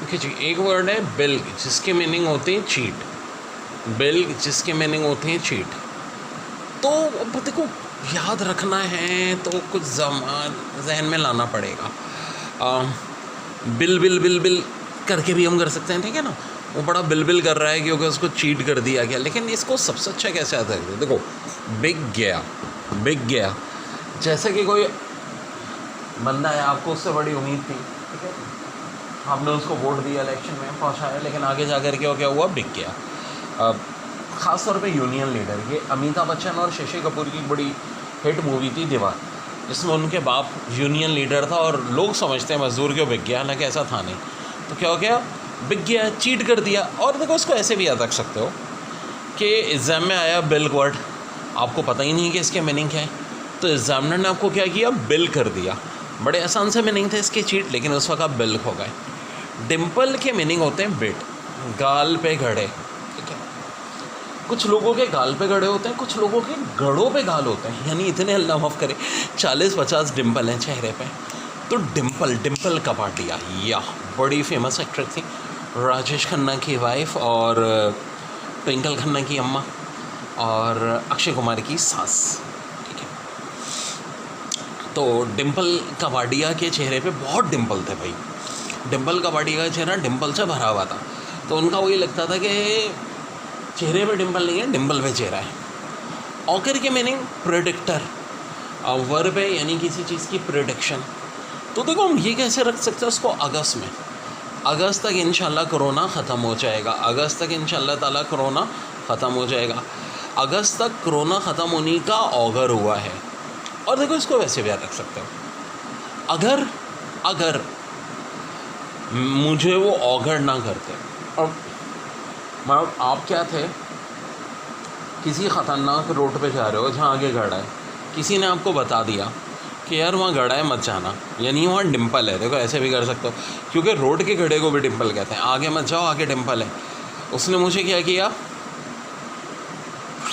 देखिए जी, एक वर्ड है बिल्ग, जिसकी मीनिंग होती है चीट। बिल्ग जिसकी मीनिंग होती है चीट। तो अब देखो, याद रखना है तो कुछ जहन में लाना पड़ेगा। बिल बिल बिल बिल करके भी हम कर सकते हैं, ठीक है ना। वो बड़ा बिल बिल कर रहा है क्योंकि उसको चीट कर दिया गया, लेकिन इसको सबसे अच्छा कैसे याद रखते हैं? देखो, बिक गया, बिक गया, जैसे कि कोई बंदा है, आपको उससे बड़ी उम्मीद थी, ठीक है, आपने उसको वोट दिया, इलेक्शन में पहुंचाया, लेकिन आगे जा कर के क्या हुआ? बिक गया। ख़ास तौर पे यूनियन लीडर, ये अमिताभ बच्चन और शशि कपूर की बड़ी हिट मूवी थी दीवार, जिसमें उनके बाप यूनियन लीडर था और लोग समझते हैं मजदूर क्यों बिक गया, हालांकि ऐसा था नहीं। तो क्या हो गया? बिक गया, चीट कर दिया। और देखो, इसको ऐसे भी याद रख सकते हो कि एग्ज़ाम में आया बिल वर्ड, आपको पता ही नहीं कि इसके मीनिंग क्या है, तो एग्जामिनर ने आपको क्या किया? बिल कर दिया। बड़े आसान से मीनिंग थे इसके चीट, लेकिन उस वक्त आप बिल हो गए। डिम्पल के मीनिंग होते हैं बिट, गाल पे गड़े, ठीक है। कुछ लोगों के गाल पे गड़े होते हैं, कुछ लोगों के गड़ों पे गाल होते हैं, यानी इतने अल्लाह माफ़ करे 40-50 डिम्पल हैं चेहरे पे। तो डिम्पल कपाडिया, या बड़ी फेमस एक्ट्रेस थी, राजेश खन्ना की वाइफ और ट्विंकल खन्ना की अम्मा और अक्षय कुमार की सास, ठीक है। तो डिम्पल कपाडिया के चेहरे पे बहुत डिम्पल थे भाई। डिम्पल कपाडिया का चेहरा डिम्पल से भरा हुआ था, तो उनका वही लगता था कि चेहरे पे डिम्पल नहीं है, डिम्पल पे चेहरा है। ऑकर के मीनिंग प्रेडिक्टर, वर्ब है, यानी किसी चीज़ की प्रेडिक्शन। तो देखो, हम ये कैसे रख सकते हैं उसको? अगस्त में, अगस्त तक इंशाल्लाह कोरोना ख़त्म हो जाएगा, अगस्त तक इंशाल्लाह ताला कोरोना ख़त्म हो जाएगा। अगस्त तक कोरोना ख़त्म होने का ऑगर हुआ है। और देखो, इसको वैसे भी याद रख सकते हो, अगर मुझे वो ऑगर ना करते, और मतलब आप क्या थे, किसी ख़तरनाक रोड पे जा रहे हो जहाँ आगे गड़ा है, किसी ने आपको बता दिया कि यार वहाँ गड़ा है मत जाना, यानी वहाँ डिम्पल है। देखो, ऐसे भी कर सकते हो, क्योंकि रोड के गड्ढे को भी डिम्पल कहते हैं। आगे मत जाओ, आगे डिम्पल है। उसने मुझे क्या किया?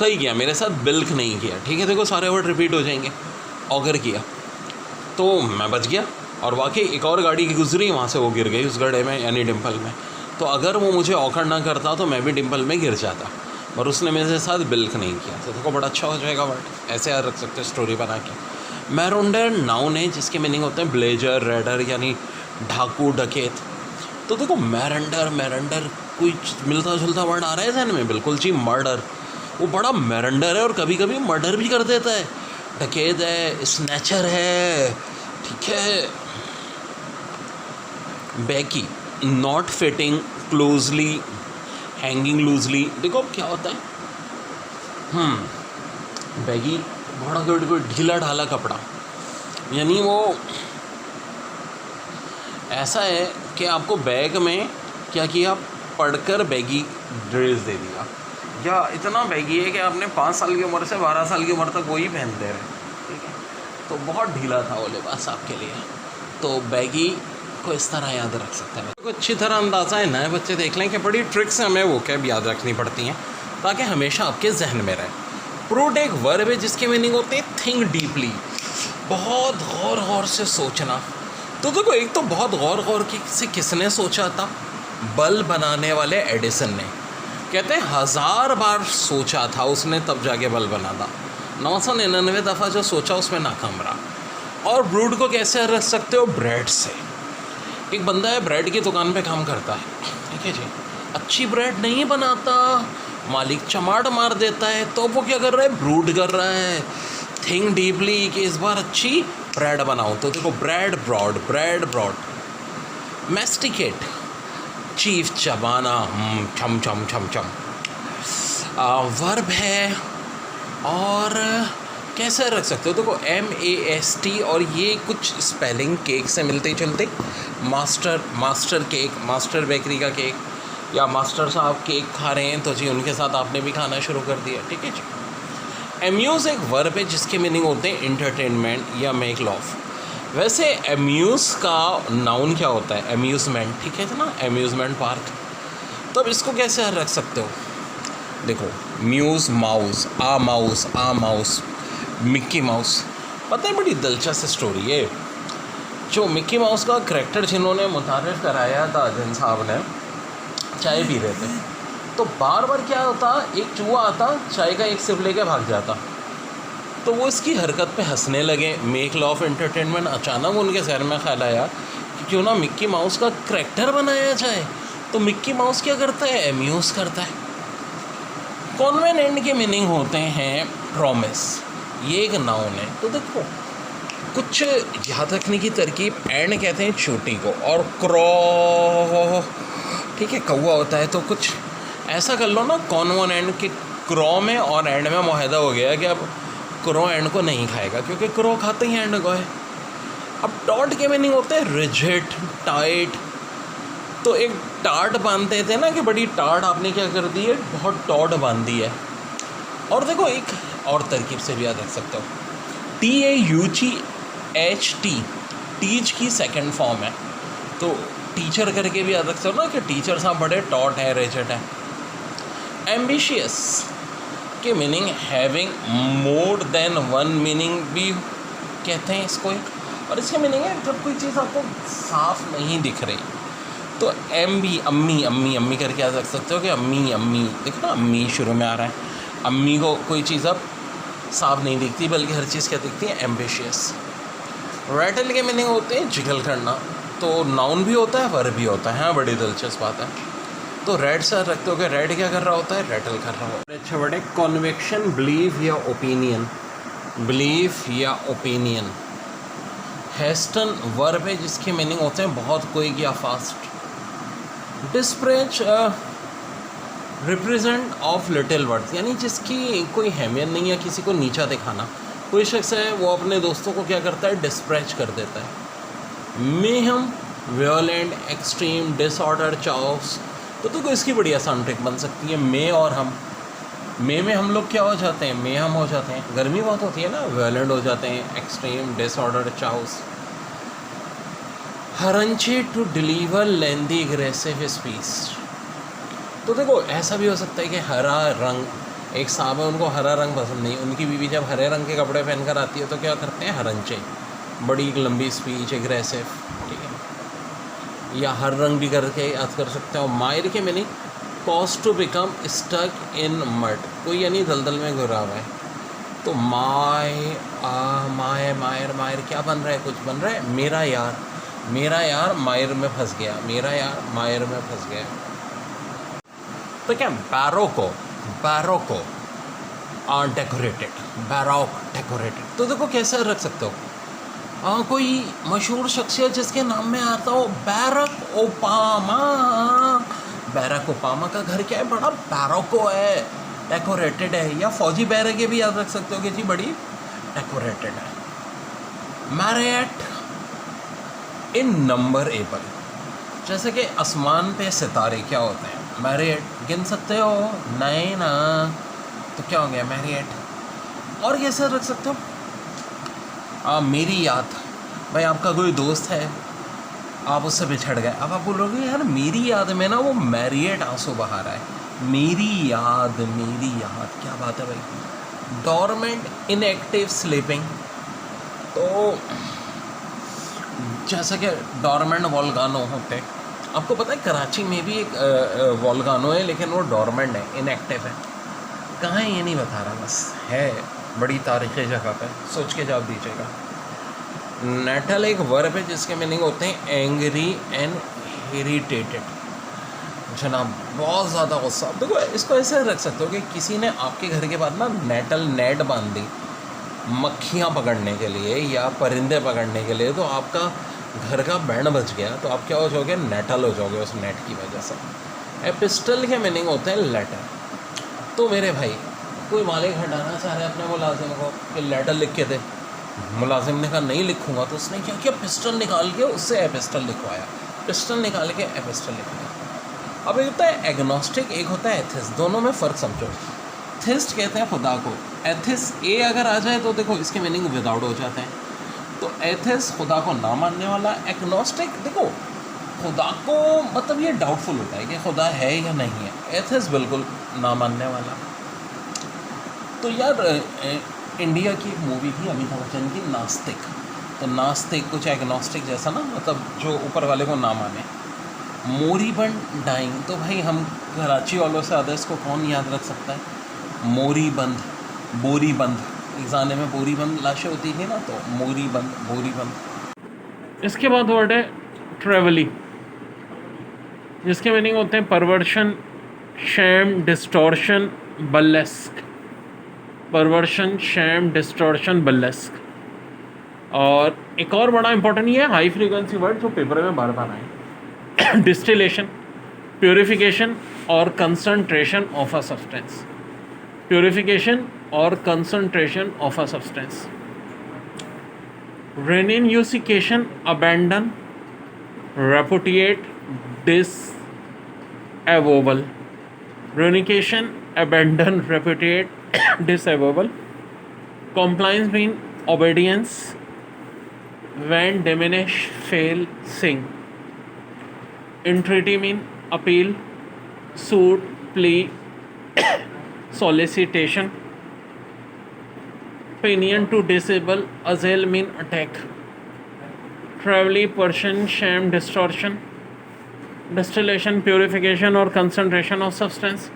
सही किया, मेरे साथ बिल्क नहीं किया, ठीक है। देखो, सारे वर्ड रिपीट हो जाएंगे। ऑगर किया तो मैं बच गया, और वाकई एक और गाड़ी की गुजरी, वहाँ से वो गिर गई उस गड्ढे में, यानी डिम्पल में। तो अगर वो मुझे ऑकर ना करता तो मैं भी डिम्पल में गिर जाता, और उसने मेरे साथ बिल्क नहीं किया। तो देखो, बड़ा अच्छा हो जाएगा वर्ड, ऐसे याद रख सकते हैं स्टोरी बना के। मैरोंडर नाउन है, जिसके मीनिंग होते हैं ब्लेजर, रेडर, यानी डाकू, डकैत। तो देखो, मैरेंडर कोई मिलता जुलता वर्ड आ रहा है जहन में? बिल्कुल जी, मर्डर। वो बड़ा मैरेंडर है और कभी कभी मर्डर भी कर देता है। डकैत है, स्नैचर है, ठीक है। बैकी, not fitting closely, hanging loosely. देखो अब क्या होता है, बैगी बड़ा कोई ढीला ढाला कपड़ा, यानी वो ऐसा है कि आपको बैग में क्या किया? पढ़कर बैगी ड्रेस दे दिया, या इतना बैगी है कि आपने 5 साल की उम्र से 12 साल की उम्र तक वही पहनते रहे, ठीक है। तो बहुत ढीला था वो लिबास आपके लिए। तो बैगी को इस तरह याद रख सकते हैं। तो अच्छी तरह अंदाज़ा है, नए बच्चे देख लें कि बड़ी ट्रिक्स हमें वो कैब याद रखनी पड़ती हैं ताकि हमेशा आपके जहन में रहे। प्रूड एक वर्ब है जिसके मीनिंग होते हैं थिंक डीपली, बहुत गौर से सोचना। तो देखो, एक तो बहुत गौर से किसने सोचा था? बल्ब बनाने वाले एडिसन ने, कहते हैं 1000 बार सोचा था उसने, तब जाके बल्ब बना था। 999 दफ़ा जो सोचा उसमें नाकाम रहा। और ब्रूड को कैसे रख सकते हो? ब्रेड से। एक बंदा है, ब्रेड की दुकान पे काम करता है, ठीक है जी, अच्छी ब्रेड नहीं बनाता, मालिक चमाट मार देता है, तो वो क्या कर रहा है? ब्रूड कर रहा है, थिंक डीपली कि इस बार अच्छी ब्रेड बनाओ। तो देखो, ब्रेड ब्रॉड। मैस्टिकेट, चीफ चबाना, छम छम छम छम, वर्ब है। और कैसे रख सकते हो? देखो, MAST, और ये कुछ स्पेलिंग केक से मिलते चलते। मास्टर केक, मास्टर बेकरी का केक, या मास्टर साहब केक खा रहे हैं तो जी उनके साथ आपने भी खाना शुरू कर दिया, ठीक है जी। एम्यूज़ एक वर्ब है जिसके मीनिंग होते हैं एंटरटेनमेंट या मेक लॉफ। वैसे एम्यूज़ का नाउन क्या होता है? एम्यूज़मेंट, ठीक है ना, एम्यूज़मेंट पार्क। तो अब इसको कैसे रख सकते हो? देखो, म्यूज़ माउस, आ माउस, मिक्की माउस। पता है, बड़ी दिलचस्प स्टोरी है। जो मिक्की माउस का करैक्टर जिन्होंने मुतारिफ कराया था, जिन साहब ने, चाय पी रहे थे, तो बार बार क्या होता, एक चूहा आता, चाय का एक सिप लेके भाग जाता, तो वो इसकी हरकत पे हंसने लगे। मेक लॉ ऑफ एंटरटेनमेंट, अचानक उनके शहर में ख्याल आया कि क्यों ना मिक्की माउस का करैक्टर बनाया जाए। तो मिक्की माउस क्या करता है, एम्यूज़ करता है। कॉन्वेनेंट के मीनिंग होते हैं प्रॉमिस, ये एक नाउन है। तो देखो कुछ याद रखने की तरकीब, एंड कहते हैं चोटी को, और क्रॉ, ठीक है, कौवा होता है। तो कुछ ऐसा कर लो ना, कॉन्वेनेंट के क्रॉ में और एंड में मुआहदा हो गया कि अब क्रो एंड को नहीं खाएगा, क्योंकि क्रो खाते ही एंड को है। अब टॉट के मीनिंग होते हैं रिजिड, टाइट। तो एक टाट बांधते थे ना कि बड़ी टाट आपने क्या कर दी है, बहुत टॉट बांध दी है। और देखो एक और तरकीब से भी याद रख सकते हो, TAUGHT, टीच की सेकंड फॉर्म है। तो टीचर करके भी याद रख सकते हो ना कि टीचर साहब बड़े टॉट है, रिजिड है। एम्बिशियस के meaning having more than one meaning भी कहते हैं इसको एक। और इसका मीनिंग है जब कोई चीज़ आपको साफ नहीं दिख रही, तो एम भी अम्मी, अम्मी अम्मी करके याद रख सकते हो कि अम्मी अम्मी, देखो ना अम्मी शुरू में आ रहा है। अम्मी को कोई चीज़ अब साफ नहीं दिखती, बल्कि हर चीज़ क्या दिखती है, एम्बिशियस। रैटल के मीनिंग होते हैं जिगल करना, तो नाउन भी होता है, वर्ब भी होता है। हाँ, बड़ी दिलचस्प बात है। तो रेड सर रखते हो कि रेड क्या कर रहा होता है, रैटल कर रहा होता है। अच्छा वर्ड है कॉन्विक्शन, बिलीव या ओपिनियन, बिलीव या ओपिनियन। हेस्टन वर्ब है जिसके मीनिंग होते हैं बहुत कोई या fast. Disparage represent of little worth, यानी जिसकी कोई अहमियत नहीं है, किसी को नीचा दिखाना। कोई शख्स है वो अपने दोस्तों को क्या करता है, डिस्प्रेच कर देता है। Mayhem, violent, extreme, disorder, chaos. तो देखो इसकी बड़ी आसान ट्रिक बन सकती है, मे और हम। मे में हम लोग क्या हो जाते हैं, मे हम हो जाते हैं, गर्मी बहुत होती है ना, वायलेंट हो जाते हैं, extreme, disorder, chaos. Harangue, to deliver lengthy aggressive speech. तो देखो ऐसा भी हो सकता है कि हरा रंग, एक साहब है उनको हरा रंग पसंद नहीं, उनकी बीवी जब हरे रंग के कपड़े पहनकर आती है तो क्या करते हैं, हरंचे, बड़ी लंबी स्पीच, एग्रेसिव, ठीक है। या हर रंग भी करके याद कर सकते हो। मायर के meaning cause to become stuck in mud, कोई यानी दलदल में घुरा हुआ है। तो मायर मायर क्या बन रहा है, कुछ बन रहा है, मेरा यार, मेरा यार मायर में फंस गया, मेरा यार मायर में फंस गया। तो क्या बैरोको, बैरोको डेकोरेटेड, बैरोक डेकोरेटेड। तो देखो कैसे रख सकते हो, कोई मशहूर शख्सियत जिसके नाम में आता हो बैरक ओबामा, बैरक ओबामा का घर क्या है, बड़ा बैरोको है, डेकोरेटेड है। या फौजी बैरक के भी याद रख सकते हो कि जी बड़ी डेकोरेटेड है। मैरियट इन नंबर एबल, जैसे कि आसमान पे सितारे क्या होते हैं, मैरियट गिन सकते हो, नहीं ना, तो क्या हो गया, मैरियट। और कैसे रख सकते हो, मेरी याद, भाई आपका कोई दोस्त है, आप उससे बिछड़ गए, अब आप बोलोगे यार मेरी याद में ना वो मैरियट आंसू बहा रहा है, मेरी याद, मेरी याद, क्या बात है भाई। डॉर्मेंट इनएक्टिव स्लीपिंग, तो जैसा कि डॉर्मेंट वोल्गानो होते हैं, आपको पता है कराची में भी एक वोल्गानो है, लेकिन वो डॉर्मेंट है, इनएक्टिव है। कहाँ है ये नहीं बता रहा, बस है बड़ी तारीख़ी जगह पे, सोच के जवाब दीजिएगा। नेटल एक वर्ब है जिसके मीनिंग होते हैं एंग्री एंड इरिटेटेड, जनाब बहुत ज़्यादा गुस्सा। देखो इसको ऐसे रख सकते हो कि किसी ने आपके घर के बाद ना नेटल, नेट बांध दी मक्खियाँ पकड़ने के लिए या परिंदे पकड़ने के लिए, तो आपका घर का बैंड बच गया, तो आप क्या हो जाओगे, नेटल हो जाओगे उस नेट की वजह से। एपिस्टल के मीनिंग होते हैं लेटर। तो मेरे भाई कोई मालिक हटाना चाह रहे अपने मुलाजिम को कि लेटर लिख के दे, मुलाजिम ने कहा नहीं लिखूंगा, तो उसने क्या किया, पिस्टल निकाल के उससे एपिस्टल लिखवाया, पिस्टल निकाल के एपिस्टल लिखवाया। अब एक होता है एग्नोस्टिक, एक होता है एथिस्ट, दोनों में फ़र्क समझो। थिस्ट कहते हैं खुदा को, एथिस्ट ए अगर आ जाए तो देखो इसके मीनिंग विदाउट हो जाते हैं। तो एथिस्ट खुदा को ना मानने वाला, एग्नोस्टिक देखो खुदा को मतलब ये डाउटफुल होता है कि खुदा है या नहीं है, एथिस्ट बिल्कुल ना मानने वाला। तो यार इंडिया की एक मूवी थी अमिताभ बच्चन की, नास्तिक, तो नास्तिक कुछ एग्नोस्टिक जैसा ना, मतलब जो ऊपर वाले को ना माने। मोरीबंद डाइंग, तो भाई हम कराची वालों से ज़्यादा इसको कौन याद रख सकता है। मोरीबंद, बोरीबंद, एक ज़माने में बोरीबंद लाशें होती थी ना, तो मोरीबंद, बोरीबंद। इसके बाद वर्ड है ट्रेवली, जिसके मीनिंग होते हैं perversion, sham, distortion, burlesque. Perversion, sham, distortion, burlesque. और एक और बड़ा इंपॉर्टेंट ये है हाई फ्रीक्वेंसी वर्ड जो पेपर में बार बार आए, डिस्टिलेशन, प्योरिफिकेशन और concentration of a substance. Purification और concentration of a substance. Renunciation, abandon, repudiate, disavowal. Renunciation, abandon, repudiate, disavowal. Compliance mean obedience. When diminish, fail, sing. Entreaty mean appeal, suit, plea, solicitation. Opinion to disable, assail mean attack. Traveling, person, shame, distortion. Distillation, purification or concentration of substance.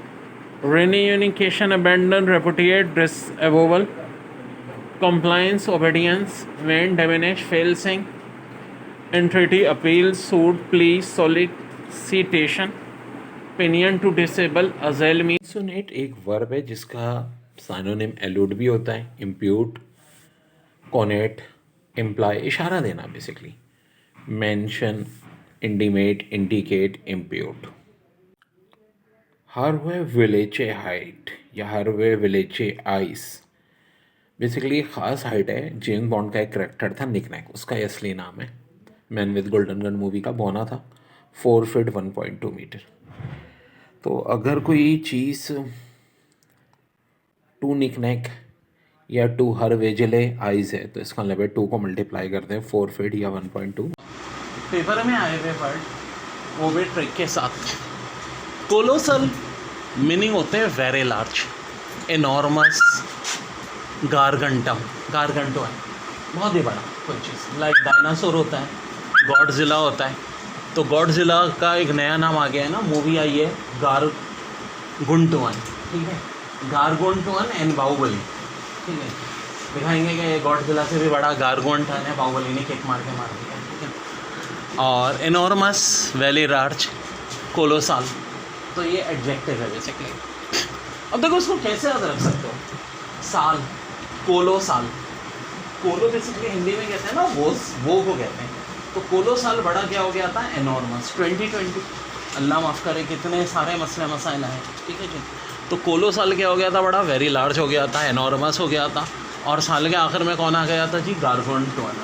Reunification, abandon, repudiate, disavowal. Compliance, obedience. When, diminish, fail, sing. Entreaty, appeal, suit, plea, solicitation. Opinion to disable, assail mean. इंसुनेट एक verb है जिसका synonym एलूड भी होता है, impute, connate, imply, इशारा देना basically, mention, intimate, indicate, impute. हरवे विलेचे हाइट या हरवे विलेचे आइस बेसिकली ख़ास हाइट है। जेम्स बॉन्ड का एक करेक्टर था निकनैक, उसका ये असली नाम है। Man with golden gun movie का बौना था। 4 फीट 1.2 मीटर। तो अगर कोई चीज़ टू निकनैक या टू हर वेजले आइज है तो इसका मतलब 2 को मल्टीप्लाई करते हैं 4 फीट या 1.2। पेपर में आए हुए वर्ड वो भी ट्रिक के साथ। कोलोसल मीनिंग होते हैं वेरी लार्ज, एनॉर्मस, गारगंटम, गारगंटो है बहुत ही बड़ा कोई चीज़। लाइक डायनासोर होता है, गॉडजिला होता है। तो गॉडजिला का एक नया नाम आ गया है ना, मूवी आई है गारगुंटुआन, ठीक है, गारगुंटुआन एंड बाहुबली, ठीक है। दिखाएंगे कि ये गॉडजिला से भी बड़ा गारगुंटुआन है, बाहुबली ने किक मार के मार दिया, ठीक है। और एनॉर्मस, वेरी लार्ज, कोलोसाल, तो ये एडजेक्टिव है बेसिकली। अब देखो इसको कैसे याद रख सकते हो। साल, कोलो साल, कोलो बेसिकली हिंदी में कहते हैं ना वो को कहते हैं। तो कोलो साल बड़ा क्या हो गया था, एनॉर्मस। 2020 अल्लाह माफ़ करे कितने सारे मसले मसाइल आए, ठीक है जी। तो कोलो साल क्या हो गया था, बड़ा वेरी लार्ज हो गया था, एनॉर्मस हो गया था। और साल के आखिर में कौन आ गया था जी, गारगोंटुआन।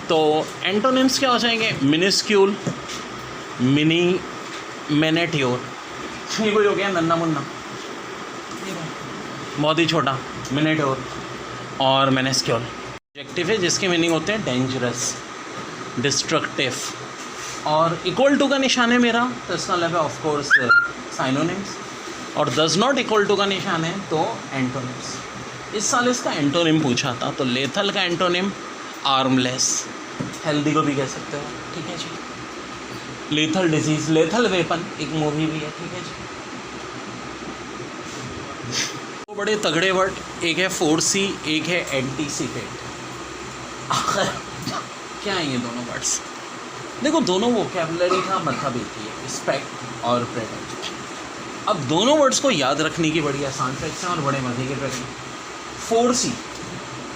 तो एंटोनिम्स क्या हो जाएंगे, मिनिस्क्यूल, मिनी, मिनेट्योर, ये कोई हो गया नन्ना मुन्ना, बहुत ही छोटा, मिनेट्योर और मिनिस्क्यूल। एडजेक्टिव है जिसके मीनिंग होते हैं डेंजरस, डिस्ट्रक्टिव और इक्वल टू का निशान है मेरा, तो इसका मतलब है ऑफ कोर्स साइनोनिम्स। और डज नॉट इक्वल टू का निशान है तो एंटोनिम्स। इस साल इसका एंटोनिम पूछा था, तो लेथल का एंटोनिम आर्मलेस, हेल्दी को भी कह सकते हो, ठीक है जी। लेथल डिजीज़, लेथल वेपन एक मूवी भी है, ठीक है जी। तो बड़े तगड़े वर्ड, एक है फोर्सी, एक है एंटीसिपेट। क्या है ये दोनों वर्ड्स, देखो दोनों वोकैबुलरी का मतलब एक ही है, रिस्पेक्ट और प्रेजेंट। अब दोनों वर्ड्स को याद रखने की बड़ी आसान ट्रिक्स हैं और बड़े मज़े के ट्रिक्स हैं। फोर्सी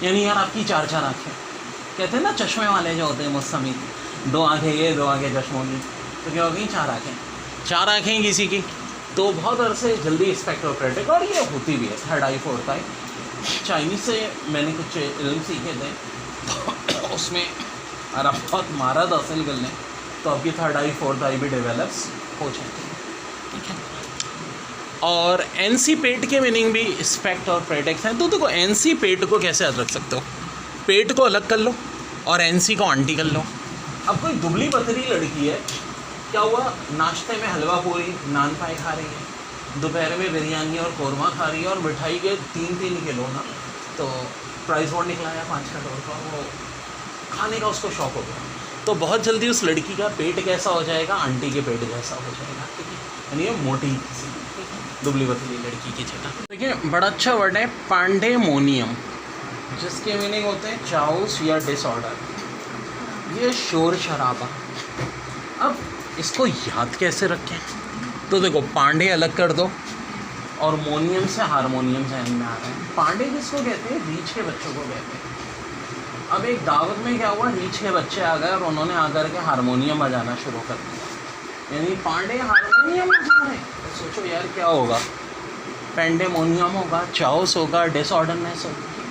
यानी यार आपकी 4 आँखें, कहते हैं ना चश्मे वाले जो होते हैं मुस्तमिल, 2 आँखें ये 2 आँखें चश्मों की, तो क्या हो गई 4 आँखें। 4 आँखें किसी की तो बहुत अरसे जल्दी रिस्पेक्ट और प्रेजेंट, और ये होती भी है, 3rd आई 4th आई। चाइनीज़ से मैंने कुछ इल्म सीखे थे, तो उसमें अगर आप बहुत महारत हासिल कर लें तो आपकी 3rd आई 4th आई भी डेवलप्स हो जाती है, ठीक है। और एनसीपेट के मीनिंग भी रिस्पेक्ट और प्रेटेक्ट हैं। तो देखो एनसीपेट को कैसे याद रख सकते हो, पेट को अलग कर लो और एनसी को आंटी कर लो। अब कोई दुबली पतली लड़की है, क्या हुआ, नाश्ते में हलवा पूरी नान पाए खा रही है, दोपहर में बिरयानी और कौरमा खा रही है और मिठाई के 3-3 किलो ना, तो प्राइस बोर्ड निकला है 5 करोड़ का, वो खाने का उसको शौक हो गया। तो बहुत जल्दी उस लड़की का पेट कैसा हो जाएगा, आंटी के पेट जैसा हो जाएगा, ठीक है। यानी ये मोटी सी, दुबली पतली लड़की की जगह। देखिए बड़ा अच्छा वर्ड है पांडेमोनियम, जिसके मीनिंग होते हैं चाउस या डिसऑर्डर। ये शोर शराबा। अब इसको याद कैसे रखें, तो देखो पांडे अलग कर दो और मोनियम से हारमोनियम जहन में आ रहा है। पांडे किसको कहते हैं, रीछ के बच्चों को कहते हैं। अब एक दावत में क्या हुआ, रीछ के बच्चे आ गए और उन्होंने आकर के हारमोनियम बजाना शुरू कर दिया, यानी पांडे हारमोनियम बजा रहे हैं। तो सोचो यार क्या होगा, पेंडेमोनियम होगा, चाउस होगा, डिसऑर्डरनेस होगी।